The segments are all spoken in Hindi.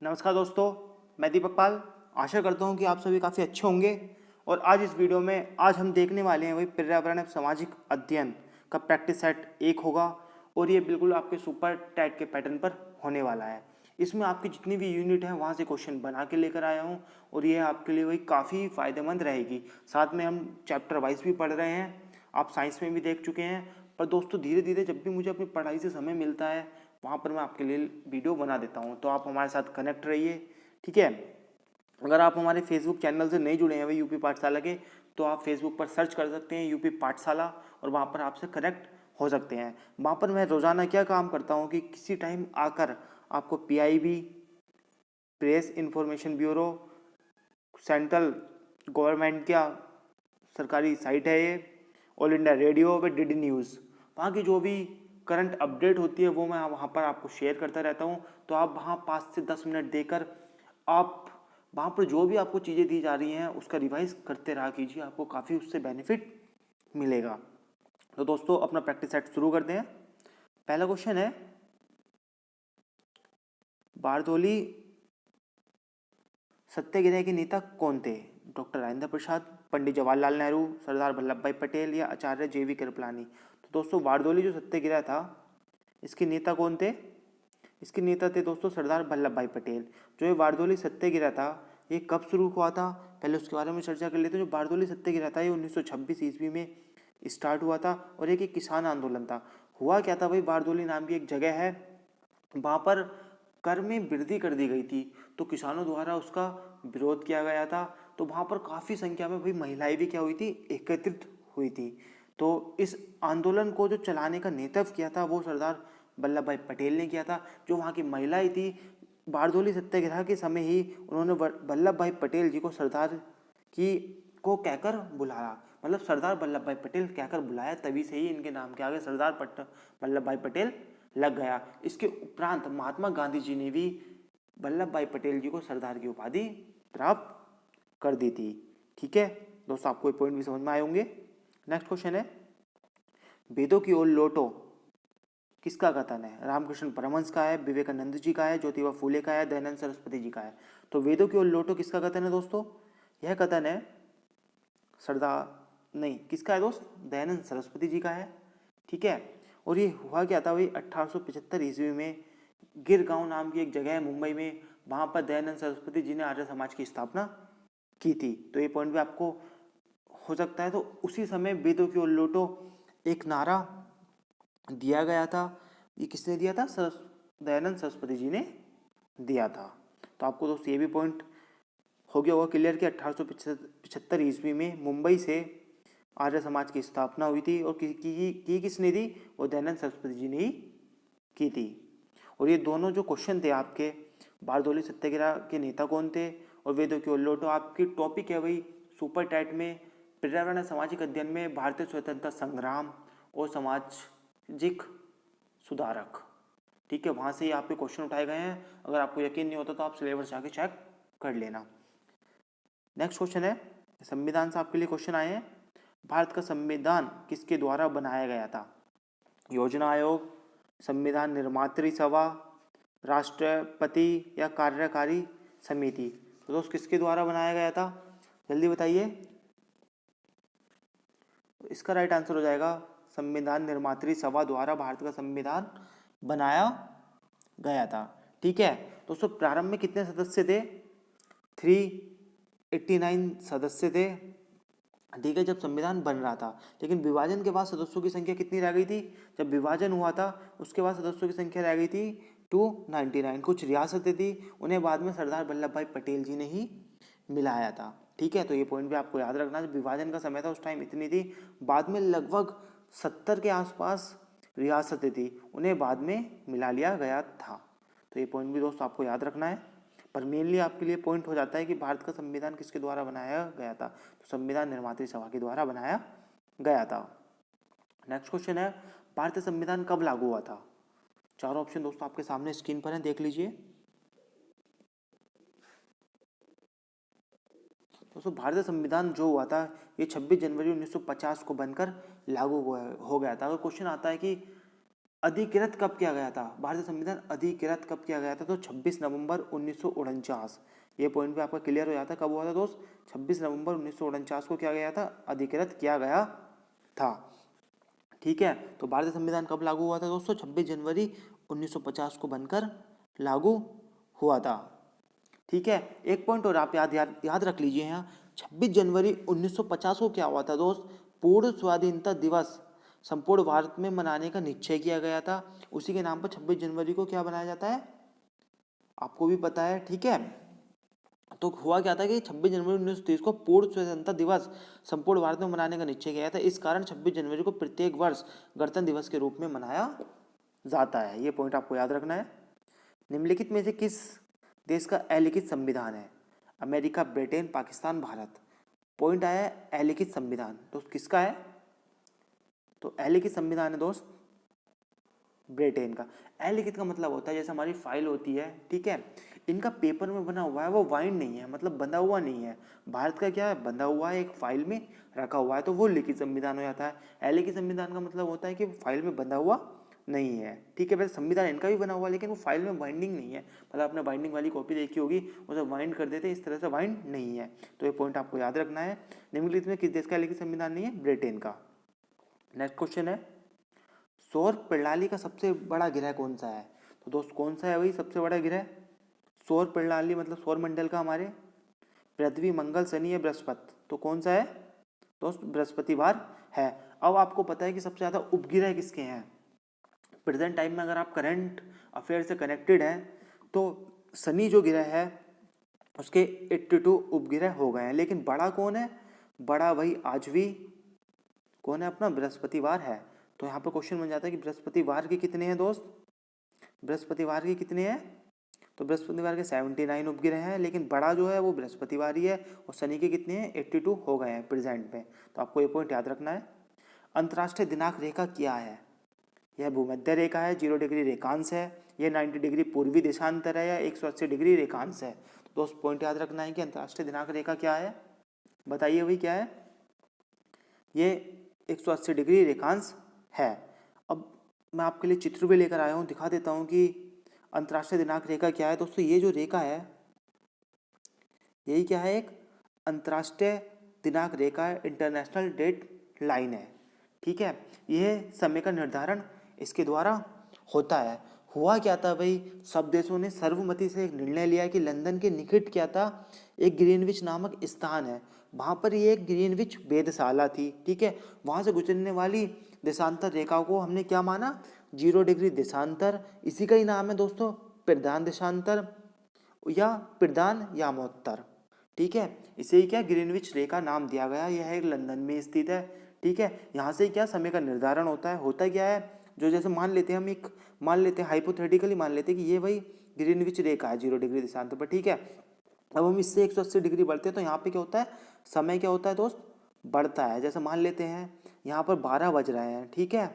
नमस्कार दोस्तों, मैं दीपक पाल। आशा करता हूँ कि आप सभी काफ़ी अच्छे होंगे। और आज इस वीडियो में हम देखने वाले हैं वही पर्यावरण एवं सामाजिक अध्ययन का प्रैक्टिस सेट 1 होगा। और ये बिल्कुल आपके सुपर टैट के पैटर्न पर होने वाला है। इसमें आपकी जितनी भी यूनिट हैं वहाँ से क्वेश्चन बना के लेकर आया हूँ और ये आपके लिए वही काफ़ी फ़ायदेमंद रहेगी। साथ में हम चैप्टर वाइज भी पढ़ रहे हैं, आप साइंस में भी देख चुके हैं। पर दोस्तों धीरे धीरे जब भी मुझे अपनी पढ़ाई से समय मिलता है वहाँ पर मैं आपके लिए वीडियो बना देता हूँ, तो आप हमारे साथ कनेक्ट रहिए, ठीक है। अगर आप हमारे फेसबुक चैनल से नहीं जुड़े हैं यूपी पाठशाला के, तो आप फेसबुक पर सर्च कर सकते हैं यूपी पाठशाला और वहाँ पर आपसे कनेक्ट हो सकते हैं। वहाँ पर मैं रोज़ाना क्या काम करता हूँ कि किसी टाइम आकर आपको PIB, press information bureau, central government का सरकारी साइट है ये, ऑल इंडिया रेडियो व डीडी न्यूज़, वहाँ की जो भी करंट अपडेट होती है वो मैं वहाँ पर आपको शेयर करता रहता हूँ। तो आप वहाँ 5 से 10 मिनट देकर आप वहाँ पर जो भी आपको चीज़ें दी जा रही हैं उसका रिवाइज करते रहा कीजिए, आपको काफ़ी उससे बेनिफिट मिलेगा। तो दोस्तों अपना प्रैक्टिस सेट शुरू करते हैं। पहला क्वेश्चन है, बारदोली सत्याग्रह के नेता कौन थे? डॉक्टर राजेंद्र प्रसाद, पंडित जवाहरलाल नेहरू, सरदार वल्लभ भाई पटेल या आचार्य जेवी कृपलानी। तो दोस्तों बारदोली जो सत्याग्रह था इसके नेता कौन थे? इसके नेता थे दोस्तों सरदार वल्लभ भाई पटेल। जो ये बारदोली सत्याग्रह था ये कब शुरू हुआ था, पहले उसके बारे में चर्चा कर लेते हैं। जो बारदोली सत्याग्रह था ये 1926 ईस्वी में स्टार्ट हुआ था और एक किसान आंदोलन था। हुआ क्या था भाई, बारदोली नाम की एक जगह है, वहाँ पर कर में वृद्धि कर दी गई थी, तो किसानों द्वारा उसका विरोध किया गया था। तो वहाँ पर काफ़ी संख्या में भाई महिलाएं भी क्या हुई थी, एकत्रित हुई थी। तो इस आंदोलन को जो चलाने का नेतृत्व किया था वो सरदार वल्लभ भाई पटेल ने किया था। जो वहाँ की महिलाएं थी, बारदोली सत्याग्रह के समय ही उन्होंने वल्लभ भाई पटेल जी को सरदार की को कहकर बुलाया, मतलब सरदार वल्लभ भाई पटेल कहकर बुलाया, तभी से ही इनके नाम के आगे सरदार वल्लभ भाई पटेल लग गया। इसके उपरांत महात्मा गांधी जी ने भी वल्लभ भाई पटेल जी को सरदार की उपाधि प्राप्त कर दी थी। ठीक है दोस्तों, आपको ये पॉइंट भी समझ में आए होंगे। नेक्स्ट क्वेश्चन है, वेदों की ओर लौटो किसका कथन है? रामकृष्ण परमहंस का है, विवेकानंद जी का है, ज्योतिबा फूले का है, दयानंद सरस्वती जी का है। तो वेदों की ओर लौटो किसका कथन है दोस्तों? यह कथन है सरदार नहीं किसका है दोस्त, दयानंद सरस्वती जी का है। ठीक है, और ये हुआ क्या था, वही 1875 ईस्वी में गिर गांव नाम की एक जगह है मुंबई में, वहां पर दयानंद सरस्वती जी ने आर्य समाज की स्थापना की थी। तो ये पॉइंट भी आपको हो सकता है। तो उसी समय वेदों की ओर लौटो एक नारा दिया गया था, ये किसने दिया था? दयानंद सरस्वती जी ने दिया था। तो आपको दोस्त ये भी पॉइंट हो गया होगा क्लियर कि 1875 ईस्वी में मुंबई से आर्य समाज की स्थापना हुई थी और किसने दी? वो दयानंद सरस्वती जी ने ही की थी। और ये दोनों जो क्वेश्चन थे आपके, बारदोली सत्याग्रह के नेता कौन थे और वेदों की ओर लौटो, आपकी टॉपिक है वही सुपर टैट में पर्यावरण सामाजिक अध्ययन में भारतीय स्वतंत्रता संग्राम और सामाजिक सुधारक। ठीक है, वहाँ से ही आपके क्वेश्चन उठाए गए हैं। अगर आपको यकीन नहीं होता तो आप सिलेबस जाके चेक कर लेना। नेक्स्ट क्वेश्चन है, संविधान से आपके लिए क्वेश्चन आए हैं, भारत का संविधान किसके द्वारा बनाया गया था? योजना आयोग, संविधान निर्मात्री सभा, राष्ट्रपति या कार्यकारी समिति। तो दोस्त किसके द्वारा बनाया गया था, जल्दी बताइए। इसका राइट आंसर हो जाएगा संविधान निर्मात्री सभा द्वारा भारत का संविधान बनाया गया था। ठीक है दोस्तों, प्रारंभ में कितने सदस्य थे? 389 सदस्य थे। ठीक है, जब संविधान बन रहा था, लेकिन विभाजन के बाद सदस्यों की संख्या कितनी रह गई थी? जब विभाजन हुआ था उसके बाद सदस्यों की संख्या रह गई थी 299। कुछ रियासतें थी, उन्हें बाद में सरदार वल्लभ भाई पटेल जी ने ही मिलाया था। ठीक है, तो ये पॉइंट भी आपको याद रखना। जब विभाजन का समय था उस टाइम इतनी थी, बाद में लगभग 70 के आसपास रियासतें थी, उन्हें बाद में मिला लिया गया था। तो ये पॉइंट भी दोस्तों आपको याद रखना है। पर मेनली आपके लिए पॉइंट हो जाता है कि भारत का संविधान किसके द्वारा बनाया गया था, तो संविधान निर्मात्री सभा के द्वारा बनाया गया था। नेक्स्ट क्वेश्चन है, भारतीय संविधान कब लागू हुआ था? चारों ऑप्शन दोस्तों आपके सामने स्क्रीन पर है, देख लीजिए। दोस्तों भारतीय संविधान जो हुआ था ये 26 जनवरी 1950 को बनकर लागू हो गया था। अगर क्वेश्चन आता है कि अधिकृत कब किया गया था? भारतीय संविधान अधिकृत कब किया गया था? तो 26 नवंबर 1949। ये पॉइंट भी आपका क्लियर हो जाता है। कब हुआ था दोस्त? 26 नवंबर 1949 को क्या गया था? अधिकृत किया गया था। ठीक है, तो भारतीय संविधान कब लागू हुआ था दोस्तों? 26 जनवरी 1950 को बनकर लागू हुआ था। ठीक है, एक पॉइंट और आप याद रख लीजिए यहाँ, 26 जनवरी 1950 को क्या हुआ था दोस्त? पूर्ण स्वाधीनता दिवस संपूर्ण भारत में मनाने का निश्चय किया गया था। उसी के नाम पर 26 जनवरी को क्या बनाया जाता है? आपको भी पता है। ठीक है, तो हुआ क्या था कि 26 जनवरी 1930 को पूर्ण स्वतंत्रता दिवस संपूर्ण भारत में मनाने का निश्चय किया गया था। इस कारण 26 जनवरी को प्रत्येक वर्ष गणतंत्र दिवस के रूप में मनाया जाता है। ये पॉइंट आपको याद रखना है। निम्नलिखित में से किस देश का अलिखित संविधान है? America, Britain, Pakistan, Bharat. Point आया है अलिखित संविधान, तो किसका है? तो अलिखित संविधान है दोस्त ब्रिटेन का। अलिखित का मतलब होता है जैसे हमारी फाइल होती है, ठीक है, इनका पेपर में बना हुआ है, वो वाइंड नहीं है, मतलब बंधा हुआ नहीं है। भारत का क्या है? बंधा हुआ है, एक फाइल में रखा हुआ है, तो वो लिखित संविधान हो जाता है। अलिखित संविधान का मतलब होता है कि फाइल में बंधा हुआ नहीं है। ठीक है, वैसे संविधान इनका भी बना हुआ है, लेकिन वो फाइल में बाइंडिंग नहीं है। मतलब आपने बाइंडिंग वाली कॉपी देखी होगी, उसे वाइंड कर देते, इस तरह से वाइंड नहीं है। तो ये पॉइंट आपको याद रखना है। निम्नलिखित में किस देश का अलिखित संविधान नहीं है? ब्रिटेन का। नेक्स्ट क्वेश्चन है, सौर प्रणाली का सबसे बड़ा ग्रह कौन सा है? तो दोस्त कौन सा है भाई सबसे बड़ा ग्रह? सौर प्रणाली मतलब सौर मंडल का हमारे पृथ्वी, मंगल, शनि या बृहस्पति। तो कौन सा है दोस्त? बृहस्पतिवार है। अब आपको पता है कि सबसे ज़्यादा उपग्रह किसके हैं? प्रेजेंट टाइम में अगर आप करंट अफेयर से कनेक्टेड हैं तो शनि जो ग्रह है उसके 82 उपग्रह हो गए हैं, लेकिन बड़ा कौन है? बड़ा भाई आज भी कौन है? अपना बृहस्पतिवार है। तो यहाँ पर क्वेश्चन बन जाता है कि बृहस्पतिवार के कितने हैं दोस्त? बृहस्पतिवार के कितने हैं? तो बृहस्पतिवार के 79 उपग्रह हैं, लेकिन बड़ा जो है वो बृहस्पतिवार ही है। और शनि के कितने हैं? 82 हो गए हैं प्रेजेंट में। तो आपको ये पॉइंट याद रखना है। अंतर्राष्ट्रीय दिनांक रेखा क्या है? यह भूमध्य रेखा है, 0 डिग्री रेखांश है, यह 90 डिग्री पूर्वी देशांतर है, या 180 डिग्री रेखांश है। तो दोस्त पॉइंट याद रखना है कि अंतर्राष्ट्रीय दिनांक रेखा क्या है? बताइए भाई क्या है? ये 180 डिग्री रेखांश है। अब मैं आपके लिए चित्र भी लेकर आया हूँ, दिखा देता हूँ कि अंतर्राष्ट्रीय दिनांक रेखा क्या है। दोस्तों ये जो रेखा है यही क्या है? एक अंतर्राष्ट्रीय दिनांक रेखा है, इंटरनेशनल डेट लाइन है। ठीक है, यह समय का निर्धारण इसके द्वारा होता है। हुआ क्या था भाई? सब देशों ने सर्वमति से एक निर्णय लिया कि लंदन के निकट क्या था? एक ग्रीनविच नामक स्थान है, वहाँ पर ये एक ग्रीनविच वेधशाला थी। ठीक है, वहाँ से गुजरने वाली देशांतर रेखा को हमने क्या माना? 0 डिग्री देशांतर। इसी का ही नाम है दोस्तों प्रधान देशांतर या प्रधान यामोत्तर। ठीक है, इसे ही क्या ग्रीनविच रेखा नाम दिया गया। यह एक लंदन में स्थित है। ठीक है, यहाँ से क्या समय का निर्धारण होता है। होता क्या है? जो जैसे मान लेते हैं हम, एक मान लेते हैं हाइपोथेटिकली मान लेते हैं कि ये भाई ग्रीनविच रेखा है 0 डिग्री देशांतर पर। ठीक है, अब हम इससे 180 डिग्री बढ़ते हैं तो यहाँ पे क्या होता है? समय क्या होता है दोस्त? बढ़ता है। जैसे मान लेते हैं यहाँ पर 12 बज रहे हैं। ठीक है,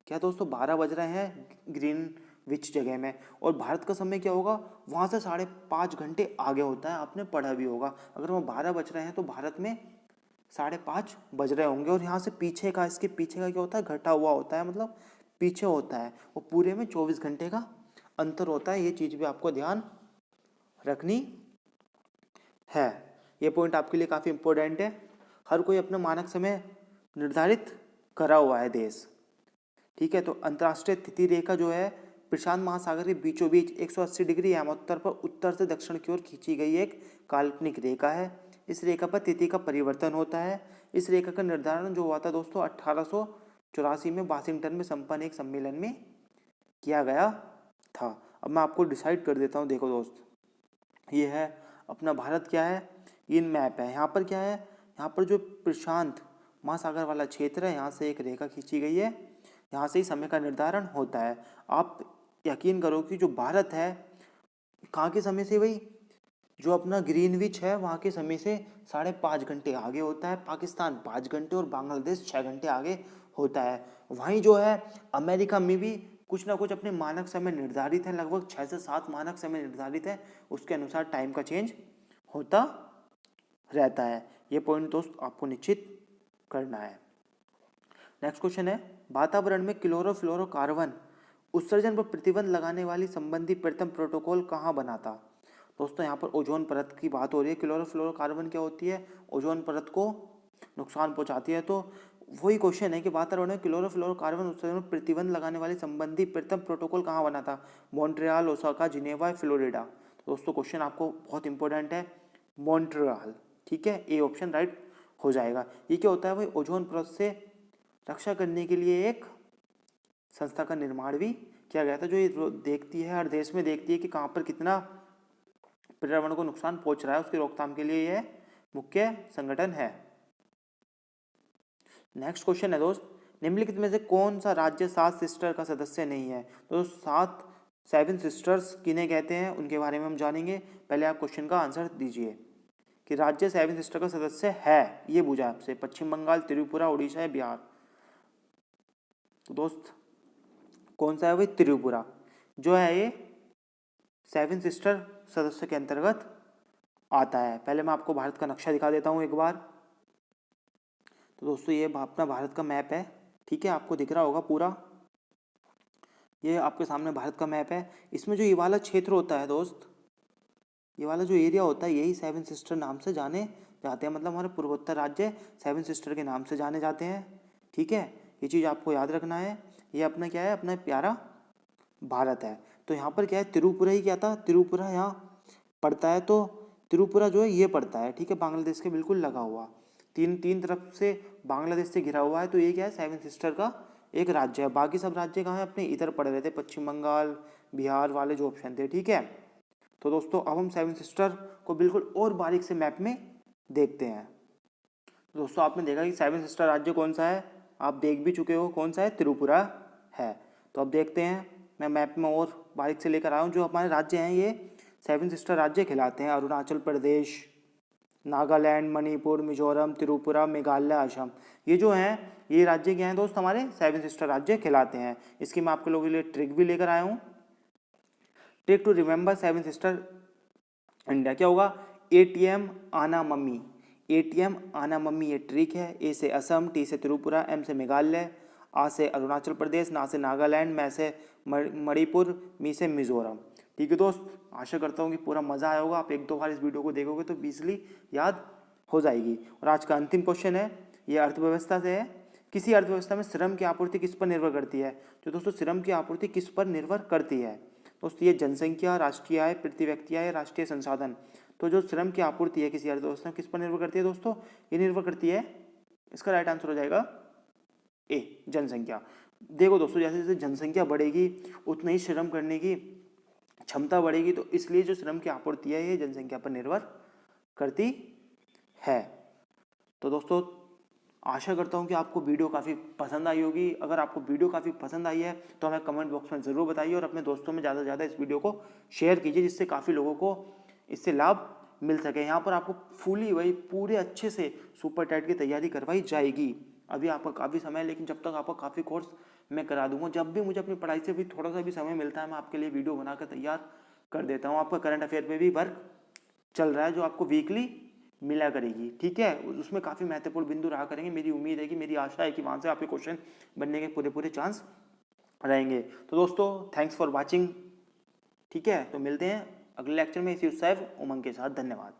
क्या दोस्तों 12 बज रहे हैं ग्रीनविच जगह में, और भारत का समय क्या होगा? वहाँ से 5.5 घंटे आगे होता है। आपने पढ़ा भी होगा, अगर वहाँ 12 बज रहे हैं तो भारत में 5:30 बज रहे होंगे। और यहाँ से पीछे का, इसके पीछे का क्या होता है? घटा हुआ होता है, मतलब पीछे होता है। वो पूरे में 24 घंटे का अंतर होता है। ये चीज़ भी आपको ध्यान रखनी है। ये पॉइंट आपके लिए काफ़ी इंपॉर्टेंट है। हर कोई अपना मानक समय निर्धारित करा हुआ है देश। ठीक है, तो अंतर्राष्ट्रीय तिथि रेखा जो है प्रशांत महासागर के बीचों बीच 180 डिग्री यामोत्तर पर उत्तर से दक्षिण की ओर खींची गई एक काल्पनिक रेखा है। इस रेखा पर तिथि का परिवर्तन होता है। इस रेखा का निर्धारण जो हुआ था दोस्तों 1884 में वाशिंगटन में संपन्न एक सम्मेलन में किया गया था। अब मैं आपको डिसाइड कर देता हूँ। देखो दोस्त, ये है अपना भारत क्या है? ये मैप है। यहाँ पर क्या है? यहाँ पर जो प्रशांत महासागर वाला क्षेत्र है, यहाँ से एक रेखा खींची गई है, यहाँ से ही समय का निर्धारण होता है। आप यकीन करो कि जो भारत है कहाँ के समय से भाई? जो अपना ग्रीनविच है वहाँ के समय से 5.5 घंटे आगे होता है। पाकिस्तान 5 घंटे और बांग्लादेश 6 घंटे आगे होता है। वहीं जो है अमेरिका में भी कुछ ना कुछ अपने मानक समय निर्धारित है, लगभग 6 से 7 मानक समय निर्धारित है। उसके अनुसार टाइम का चेंज होता रहता है। ये पॉइंट दोस्त आपको निश्चित करना है। नेक्स्ट क्वेश्चन है, वातावरण में क्लोरोफ्लोरोकार्बन उत्सर्जन पर प्रतिबंध लगाने वाली संबंधी प्रथम प्रोटोकॉल कहाँ बना था? दोस्तों यहाँ पर ओजोन परत की बात हो रही है। क्लोरोफ्लोरोकार्बन क्या होती है? ओजोन परत को नुकसान पहुंचाती है। तो वही क्वेश्चन है कि वातावरण में क्लोरोफ्लोरोकार्बन उत्सर्जन पर प्रतिबंध लगाने वाली संबंधी प्रथम प्रोटोकॉल कहाँ बना था? Montreal, Osaka, Geneva, Florida. दोस्तों क्वेश्चन आपको बहुत इंपॉर्टेंट है, मॉन्ट्रियल। ठीक है, ए ऑप्शन राइट हो जाएगा। ये क्या होता है भाई? ओजोन परत से रक्षा करने के लिए एक संस्था का निर्माण भी किया गया था, जो ये देखती है, हर देश में देखती है कि कहाँ पर कितना पर्यावरण को नुकसान पहुंच रहा है। उसकी रोकथाम के लिए यह मुख्य संगठन है। नेक्स्ट क्वेश्चन है दोस्त, निम्नलिखित में से कौन सा राज्य 7 सिस्टर का सदस्य नहीं है? तो 7 सिस्टर्स किन्हें कहते हैं उनके बारे में हम जानेंगे। पहले आप क्वेश्चन का आंसर दीजिए कि राज्य 7 सिस्टर का सदस्य है, ये पूछा आपसे। पश्चिम बंगाल, त्रिपुरा, उड़ीसा या बिहार? तो दोस्त कौन सा है भाई? त्रिपुरा जो है ये 7 सिस्टर सदस्य के अंतर्गत आता है। पहले मैं आपको भारत का नक्शा दिखा देता हूं एक बार। तो दोस्तों ये अपना भारत का मैप है। ठीक है, आपको दिख रहा होगा पूरा, ये आपके सामने भारत का मैप है। इसमें जो ये वाला क्षेत्र होता है दोस्त, ये वाला जो एरिया होता है, यही 7 सिस्टर नाम से जाने जाते हैं। मतलब हमारे पूर्वोत्तर राज्य 7 सिस्टर के नाम से जाने जाते हैं। ठीक है, ये चीज़ आपको याद रखना है। ये अपना क्या है? अपना प्यारा भारत है। तो यहाँ पर क्या है? त्रिपुरा ही क्या था? त्रिपुरा यहाँ पड़ता है। तो त्रिपुरा जो है ये पड़ता है, ठीक है, बांग्लादेश के बिल्कुल लगा हुआ, तीन तरफ से बांग्लादेश से घिरा हुआ है। तो ये क्या है? 7 सिस्टर का एक राज्य है। बाकी सब राज्य कहाँ है? अपने इधर पड़ रहे थे, पश्चिम बंगाल, बिहार वाले जो ऑप्शन थे। ठीक है, तो दोस्तों अब हम 7 सिस्टर को बिल्कुल और बारीक से मैप में देखते हैं। दोस्तों आपने देखा कि 7 सिस्टर राज्य कौन सा है? आप देख भी चुके हो कौन सा है? त्रिपुरा है। तो अब देखते हैं, मैं मैप में और बारीक से लेकर आया हूँ। जो हमारे राज्य हैं ये 7 सिस्टर राज्य कहलाते हैं। अरुणाचल प्रदेश, नागालैंड, मणिपुर, मिजोरम, त्रिपुरा, मेघालय, असम, ये जो हैं ये राज्य क्या हैं दोस्त? हमारे 7 सिस्टर राज्य कहलाते हैं। इसकी मैं आपके लोगों के लिए ट्रिक भी लेकर आया हूँ। Trick to remember 7 sister India क्या होगा? ATM आना मम्मी, ATM आना मम्मी, ये ट्रिक है। ए से असम, टी से त्रिपुरा, एम से मेघालय, आ से अरुणाचल प्रदेश, ना से नागालैंड, मैं से मणिपुर, मी से मिजोरम। ठीक है दोस्त, आशा करता हूँ कि पूरा मज़ा आया होगा। आप 1-2 बार इस वीडियो को देखोगे तो इजीली याद हो जाएगी। और आज का अंतिम क्वेश्चन है, ये अर्थव्यवस्था से है। किसी अर्थव्यवस्था में श्रम की आपूर्ति किस पर निर्भर करती है? तो दोस्तों श्रम की आपूर्ति किस पर निर्भर करती है? दोस्तों ये जनसंख्या, राष्ट्रीय आय, प्रति व्यक्ति आय, राष्ट्रीय संसाधन। तो जो श्रम की आपूर्ति है किसी अर्थव्यवस्था में किस पर निर्भर करती है दोस्तों? ये निर्भर करती है, इसका राइट आंसर हो जाएगा ए, जनसंख्या। देखो दोस्तों जैसे जैसे जनसंख्या बढ़ेगी उतना ही श्रम करने की क्षमता बढ़ेगी। तो इसलिए जो श्रम की आपूर्ति है ये जनसंख्या पर निर्भर करती है। तो दोस्तों आशा करता हूँ कि आपको वीडियो काफ़ी पसंद आई होगी। अगर आपको वीडियो काफ़ी पसंद आई है तो हमें कमेंट बॉक्स में ज़रूर बताइए और अपने दोस्तों में ज़्यादा से ज़्यादा इस वीडियो को शेयर कीजिए, जिससे काफ़ी लोगों को इससे लाभ मिल सके। यहाँ पर आपको फुली वही पूरे अच्छे से सुपर टाइट की तैयारी करवाई जाएगी। अभी आपका काफ़ी समय है, लेकिन जब तक आपका काफ़ी कोर्स मैं करा दूंगा। जब भी मुझे अपनी पढ़ाई से भी थोड़ा सा भी समय मिलता है मैं आपके लिए वीडियो बनाकर तैयार कर देता हूँ। आपका करंट अफेयर में भी वर्क चल रहा है जो आपको वीकली मिला करेगी। ठीक है, उसमें काफ़ी महत्वपूर्ण बिंदु रहा करेंगे। मेरी उम्मीद है कि, मेरी आशा है कि वहाँ से आपके क्वेश्चन बनने के पूरे पूरे चांस रहेंगे। तो दोस्तों थैंक्स फॉर वॉचिंग। ठीक है, तो मिलते हैं अगले लेक्चर में इसी उत्साह उमंग के साथ। धन्यवाद।